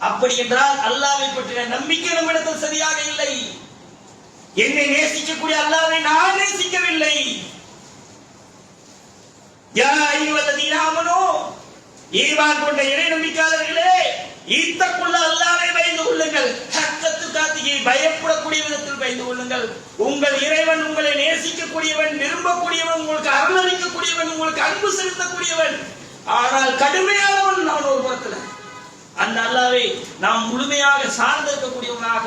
அப்படி என்றால் அல்லாஹ்வை பற்றிய நம்பிக்கை நம்மிடத்தில் சரியாக இல்லை. என்னை நேசிக்கக்கூடிய அல்லாஹ்வை நான் நேசிக்கவில்லை. யா அய்யுஹல்லதீன ஆமனூ, ஈமான் கொண்ட இறை நம்பிக்கையாளர்களே, ஈத்தக்குள்ள அல்லாஹ்வை பயந்து கொள்ளுங்கள். ஹக்க துகாத்திஹி, பயப்படக்கூடிய விதத்தில் பயந்து கொள்ளுங்கள். உங்கள் இறைவன் உங்களை நேசிக்கக்கூடியவன், விரும்பக்கூடியவன், உங்களுக்கு அருளளிக்கக்கூடியவன், உங்களுக்கு அன்பு செலுத்தக்கூடியவன். ஆனால் கடுமையானவன் அவன் ஒரு புறத்துல. அந்த அல்லாஹ்வை நாம் முழுமையாக சார்ந்திருக்கக்கூடியவனாக,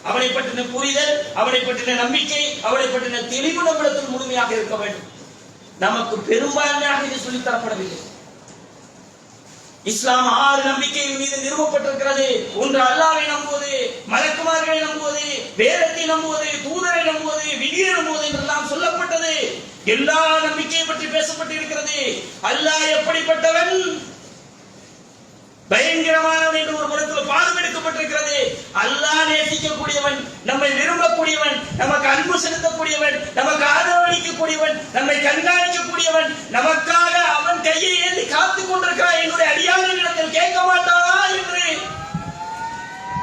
அவனை பற்றின புரிதல், அவனை பற்றின நம்பிக்கை, அவனை பற்றின தெளிவு நம்மிடத்தில் முழுமையாக இருக்க வேண்டும். நமக்கு பெரும்பான்மையாக இது சொல்லித்தரப்படவில்லை. இஸ்லாம் 6 நம்பிக்கையின் மீது நிறுவப்பட்டிருக்கிறது. ஒன்று அல்லாஹ்வை நம்புவது, மலக்குமார்களை நம்புவது, வேதத்தை நம்புவது, தூதரை நம்புவது, விதியை நம்புவது என்றெல்லாம் சொல்லப்பட்டது. எல்லா நம்பிக்கையை பற்றி பேசப்பட்டிருக்கிறது. அல்லாஹ் எப்படிப்பட்டவன், பயங்கரமானவன் என்று ஒரு புறத்தில் பாடம் எடுக்கப்பட்டிருக்கிறது. அல்லாஹ் நேசிக்கக்கூடியவன், நம்மை விரும்பக்கூடியவன், நமக்கு அன்பு செலுத்தக்கூடியவன், நமக்கு ஆதரவளிக்கக்கூடியவன், நம்மை கண்காணிக்கக்கூடியவன், நமக்காக அவன் கையை ஏந்தி காத்துக் கொண்டிருக்கிறான். என்னுடைய அடியாரிடத்தில் கேட்க மாட்டானா என்று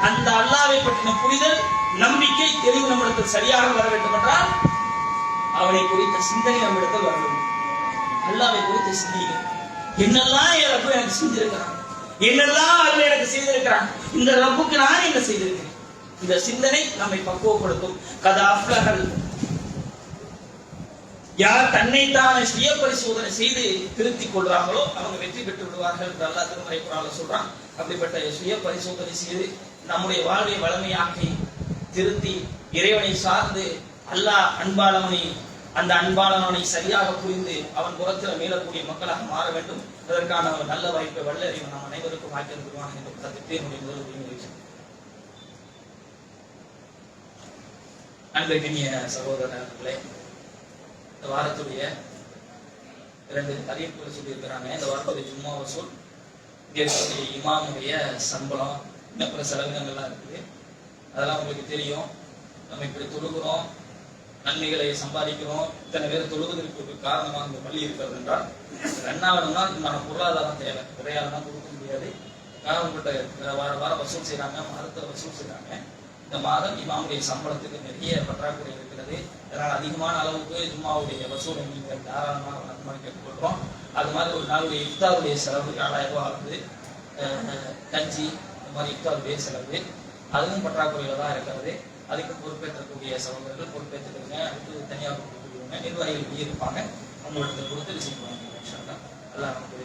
அந்த அல்லாஹ்வை பற்றின புரிதல், நம்பிக்கை, தெளிவு நம்மிடத்தில் சரியாக வர வேண்டும் என்றால் அவனை குறித்த சிந்தனை நம்மிடத்தில் வர வேண்டும். அல்லாஹ்வை குறித்த சிந்தனை, என்னெல்லாம் என் ரப்பு எனக்கு செஞ்சிருக்கிறான், என்னெல்லாம் அல்லாஹ் எனக்கு செய்திருக்கிறான், இந்த ரப்புக்கு நான் என்ன செய்திருக்கிறேன், இந்த சிந்தனை நம்மை பக்குவப்படுத்தும். கதா அஃப்லஹல், யார் தன்னைத்தானே சுய பரிசோதனை செய்து திருத்திக் கொள்றாங்களோ அவங்க வெற்றி பெற்று விடுவார்கள் என்று அல்லாஹ் திருமறை குர்ஆன்ல சொல்றான். அப்படிப்பட்ட சுய பரிசோதனை செய்து நம்முடைய வாழ்வை வளமையாக்கி திருத்தி இறைவனை சார்ந்து அல்லாஹ் அன்பாளவனை, அந்த அன்பாளவனை சரியாக புரிந்து அவன் புறத்தில் மீளக்கூடிய மக்களாக மாற வேண்டும். அதற்கான ஒரு நல்ல வாய்ப்பை வல்லறிவு நாம் அனைவருக்கும் வாய்ப்பு தருவான் என்ற கருத்தை என்னுடைய முதல் முயற்சி. அன்பிற்கினிய சகோதரர்களே, இந்த வாரத்துடைய 2 அறிவிப்புகள் சொல்லியிருக்கிறாங்க. இந்த வாரத்துடைய ஜும்மா வசூல், இமாமுடைய சம்பளம், இன்னும் பிற செலவினங்கள்லாம் இருக்குது. அதெல்லாம் உங்களுக்கு தெரியும். நம்ம இப்படி தொழுகிறோம், நன்மைகளை சம்பாதிக்கிறோம், இத்தனை பேர் தொழுவதற்கு காரணமாக இந்த பள்ளி இருக்கிறது என்றால் ரெண்டாவதுனா இதுமான பொருளாதாரம் தேவை. குறையால தான் கொடுக்க முடியாது. உங்கள்கிட்ட வார வாரம் வசூல் செய்யறாங்க, மாதத்தில் வசூல் செய்யறாங்க. இந்த மாதம் இமாமுடைய சம்பளத்துக்கு நிறைய பற்றாக்குறை இருக்கிறது. அதனால் அதிகமான அளவுக்கு ஜும்மாவுடைய வசூலை நீங்கள் தாராளமாக வழக்கமாக கேட்டுக்கொள்கிறோம். அது மாதிரி ஒரு நாளுடைய இஃப்தாருடைய செலவு 4000 ரூபாய் ஆகுது. கஞ்சி, இந்த மாதிரி இஃப்தாருடைய செலவு அதுவும் பற்றாக்குறையில தான் இருக்கிறது. அதுக்கு பொறுப்பேற்றக்கூடிய சகோதரர்கள் பொறுப்பேற்றுக்கிறவங்க, அதுக்கு தனியாக கொடுக்கக்கூடியவங்க, நிர்வாகிகள் இருப்பாங்க. அவங்களுக்கு கொடுத்து ரிசீவ் பண்ணுவாங்க. எல்லாம் நமக்கு